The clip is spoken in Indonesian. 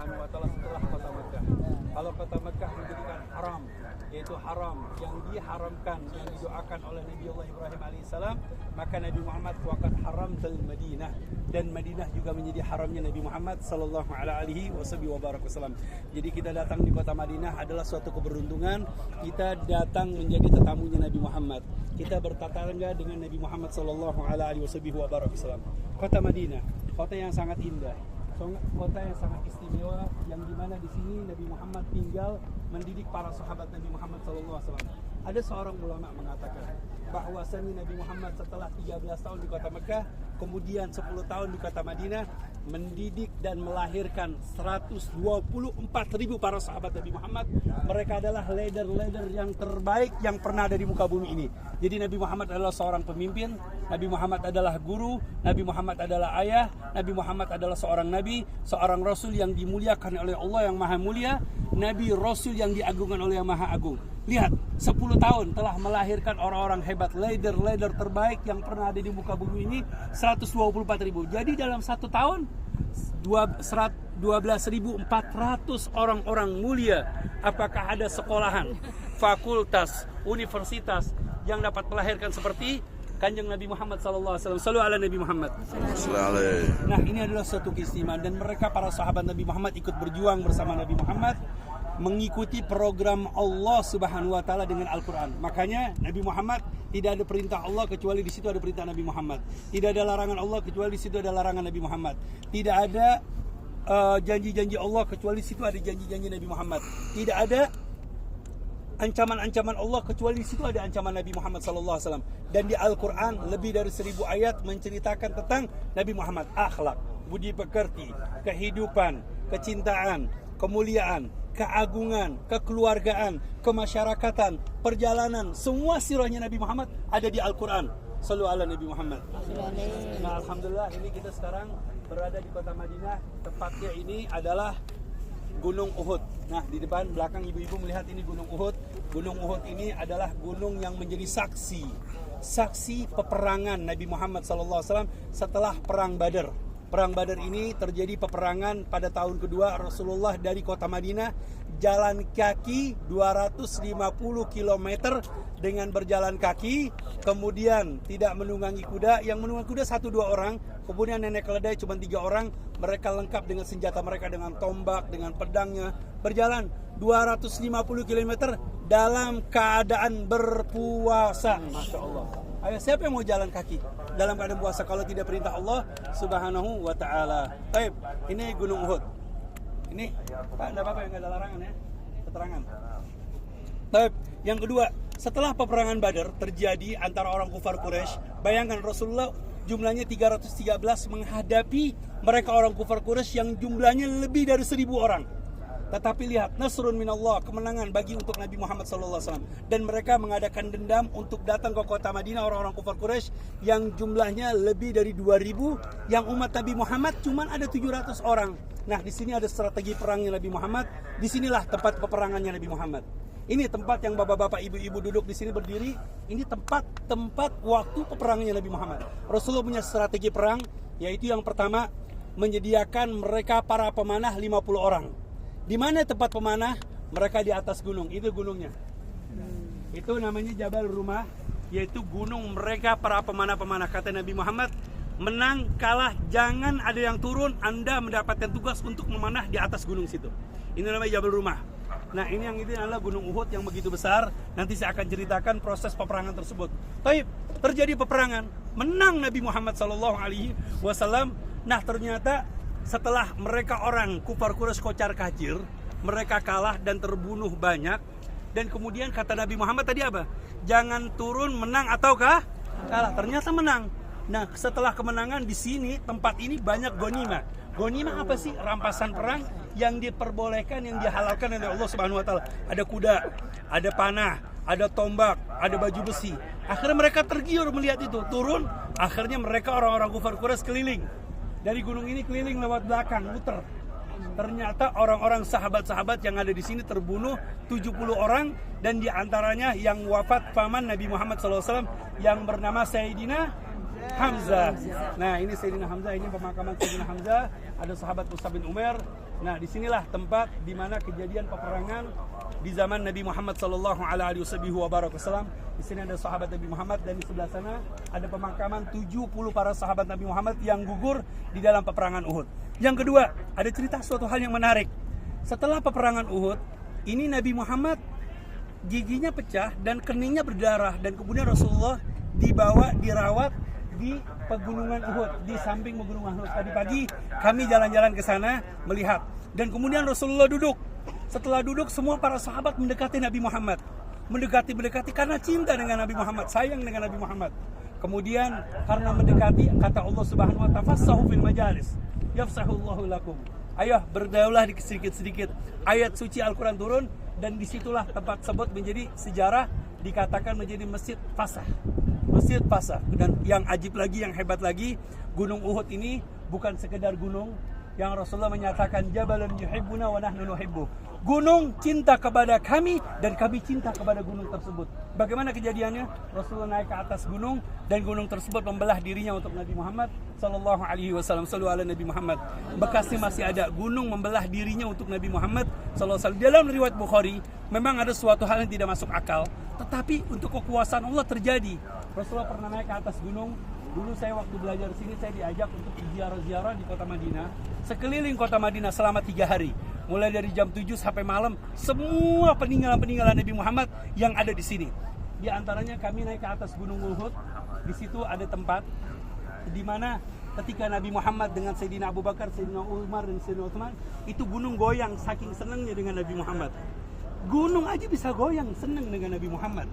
Subhanahu wa taala setelah kota Mekah. Kalau kota Mekah menjadikan haram, yaitu haram yang diharamkan, yang didoakan oleh Nabi Allah Ibrahim alaihissalam, maka Nabi Muhammad waqad haram al Madinah, dan Madinah juga menjadi haramnya Nabi Muhammad sallallahu alaihi wasallam. Jadi kita datang di kota Madinah adalah suatu keberuntungan. Kita datang menjadi tetamunya Nabi Muhammad. Kita bertetangga dengan Nabi Muhammad sallallahu alaihi wasallam. Kota Madinah, kota yang sangat indah, kota yang sangat istimewa, yang dimana di sini Nabi Muhammad tinggal mendidik para sahabat Nabi Muhammad SAW. Ada seorang ulama mengatakan bahwasanya Nabi Muhammad setelah 13 tahun di kota Mekah, kemudian 10 tahun di kota Madinah, mendidik dan melahirkan 124.000 para sahabat Nabi Muhammad. Mereka adalah leader-leader yang terbaik yang pernah ada di muka bumi ini. Jadi Nabi Muhammad adalah seorang pemimpin, Nabi Muhammad adalah guru, Nabi Muhammad adalah ayah, Nabi Muhammad adalah seorang nabi, seorang rasul yang dimuliakan oleh Allah yang maha mulia, nabi rasul yang diagungkan oleh yang maha agung. Lihat, 10 tahun telah melahirkan orang-orang hebat, leader terbaik yang pernah ada di muka bumi ini, 124.000. Jadi dalam 1 tahun 12.400 orang-orang mulia. Apakah ada sekolahan, fakultas, universitas yang dapat melahirkan seperti Kanjeng Nabi Muhammad SAW? Sallu ala Nabi Muhammad. Nah, ini adalah suatu keistimewaan, dan mereka para sahabat Nabi Muhammad ikut berjuang bersama Nabi Muhammad mengikuti program Allah Subhanahu wa taala dengan Al-Qur'an. Makanya Nabi Muhammad tidak ada perintah Allah kecuali di situ ada perintah Nabi Muhammad. Tidak ada larangan Allah kecuali di situ ada larangan Nabi Muhammad. Tidak ada janji-janji Allah kecuali di situ ada janji-janji Nabi Muhammad. Tidak ada ancaman-ancaman Allah kecuali di situ ada ancaman Nabi Muhammad sallallahu alaihi wasallam. Dan di Al-Qur'an lebih dari 1000 ayat menceritakan tentang Nabi Muhammad, akhlak, budi pekerti, kehidupan, kecintaan, kemuliaan, keagungan, kekeluargaan, kemasyarakatan, perjalanan, semua sirahnya Nabi Muhammad ada di Al-Quran. Sallu ala Nabi Muhammad. Nah, alhamdulillah ini kita sekarang berada di kota Madinah. Tepatnya ini adalah Gunung Uhud. Nah, di depan belakang ibu-ibu melihat ini Gunung Uhud. Gunung Uhud ini adalah gunung yang menjadi saksi peperangan Nabi Muhammad SAW setelah perang Badar. Perang Badar ini terjadi peperangan pada tahun kedua Rasulullah dari kota Madinah, jalan kaki 250 km dengan berjalan kaki, kemudian tidak menunggangi kuda, yang menunggangi kuda 1-2 orang, kemudian nenek keledai cuma 3 orang, mereka lengkap dengan senjata mereka, dengan tombak, dengan pedangnya, berjalan 250 km dalam keadaan berpuasa. Masya Allah. Ayo, siapa yang mau jalan kaki dalam keadaan puasa kalau tidak perintah Allah Subhanahu wa taala? Baik, ini Gunung Uhud. Ini Pak, enggak apa-apa, enggak ada larangan ya. Keterangan. Baik, yang kedua, setelah peperangan Badar terjadi antara orang kufar Quraisy, bayangkan Rasulullah jumlahnya 313 menghadapi mereka orang kufar Quraisy yang jumlahnya lebih dari 1000 orang. Tetapi lihat, nasrun minallah, kemenangan bagi untuk Nabi Muhammad SAW. Dan mereka mengadakan dendam untuk datang ke kota Madinah orang-orang kufar Quraisy yang jumlahnya lebih dari 2000, yang umat Nabi Muhammad cuma ada 700 orang. Nah, di sini ada strategi perangnya Nabi Muhammad. Disinilah tempat peperangannya Nabi Muhammad. Ini tempat yang bapak-bapak, ibu-ibu duduk di sini berdiri. Ini tempat waktu peperangannya Nabi Muhammad. Rasulullah punya strategi perang, yaitu yang pertama menyediakan mereka para pemanah 50 orang. Di mana tempat pemanah? Mereka di atas gunung. Itu gunungnya. Itu namanya Jabal Rumah, yaitu gunung mereka para pemanah-pemanah. Kata Nabi Muhammad, menang kalah jangan ada yang turun, Anda mendapatkan tugas untuk memanah di atas gunung situ. Ini namanya Jabal Rumah. Nah, ini adalah Gunung Uhud yang begitu besar. Nanti saya akan ceritakan proses peperangan tersebut. Baik, terjadi peperangan, menang Nabi Muhammad SAW. Nah, ternyata setelah mereka orang kufar Quraisy kocar kacir, mereka kalah dan terbunuh banyak. Dan kemudian kata Nabi Muhammad tadi apa? Jangan turun, menang ataukah kalah. Ternyata menang. Nah, setelah kemenangan di sini, tempat ini banyak ghanimah. Ghanimah apa sih? Rampasan perang yang diperbolehkan, yang dihalalkan oleh Allah Subhanahu wa taala. Ada kuda, ada panah, ada tombak, ada baju besi. Akhirnya mereka tergiur melihat itu, turun. Akhirnya mereka orang-orang kufar Quraisy keliling. Dari gunung ini keliling lewat belakang, muter. Ternyata orang-orang sahabat-sahabat yang ada di sini terbunuh 70 orang, dan diantaranya yang wafat paman Nabi Muhammad SAW yang bernama Sayyidina Hamzah. Nah, ini Sayyidina Hamzah, ini pemakaman Sayyidina Hamzah. Ada sahabat Mus'ab bin Umair, Nah, disinilah tempat di mana kejadian peperangan di zaman Nabi Muhammad sallallahu alaihi wasallam. Di sini ada sahabat Nabi Muhammad dan di sebelah sana ada pemakaman 70 para sahabat Nabi Muhammad yang gugur di dalam peperangan Uhud. Yang kedua, ada cerita suatu hal yang menarik. Setelah peperangan Uhud, ini Nabi Muhammad giginya pecah dan keningnya berdarah, dan kemudian Rasulullah dibawa dirawat di pegunungan Uhud, di samping pegunungan Uhud. Tadi pagi kami jalan-jalan ke sana melihat, dan kemudian Rasulullah duduk. Setelah duduk, semua para sahabat mendekati Nabi Muhammad, mendekati karena cinta dengan Nabi Muhammad, sayang dengan Nabi Muhammad. Kemudian karena mendekati, kata Allah Subhanahu wa ta'ala, "Fassahu fil majalis yafsahullahu lakum." Ayo berdaulah di sedikit-sedikit. Ayat suci Al-Quran turun, dan disitulah tempat tersebut menjadi sejarah, dikatakan menjadi masjid fasah. Masjid fasah. Dan yang ajib lagi, yang hebat lagi, Gunung Uhud ini bukan sekedar gunung yang Rasulullah menyatakan jabalun yuhibbuna wa nahnu nuhibbu. Gunung cinta kepada kami dan kami cinta kepada gunung tersebut. Bagaimana kejadiannya? Rasulullah naik ke atas gunung dan gunung tersebut membelah dirinya untuk Nabi Muhammad sallallahu alaihi wasallam. Sallu ala Nabi Muhammad. Bekasnya masih ada, gunung membelah dirinya untuk Nabi Muhammad sallallahu alaihi wasallam. Dalam riwayat Bukhari, memang ada suatu hal yang tidak masuk akal, tetapi untuk kekuasaan Allah terjadi. Rasulullah pernah naik ke atas gunung. Dulu saya waktu belajar sini, saya diajak untuk ziarah-ziarah di kota Madinah. Sekeliling kota Madinah selama 3 hari. Mulai dari jam 7 sampai malam, semua peninggalan-peninggalan Nabi Muhammad yang ada di sini. Di antaranya kami naik ke atas Gunung Uhud. Di situ ada tempat di mana ketika Nabi Muhammad dengan Sayyidina Abu Bakar, Sayyidina Umar, dan Sayyidina Utsman, itu gunung goyang saking senangnya dengan Nabi Muhammad. Gunung aja bisa goyang, senang dengan Nabi Muhammad.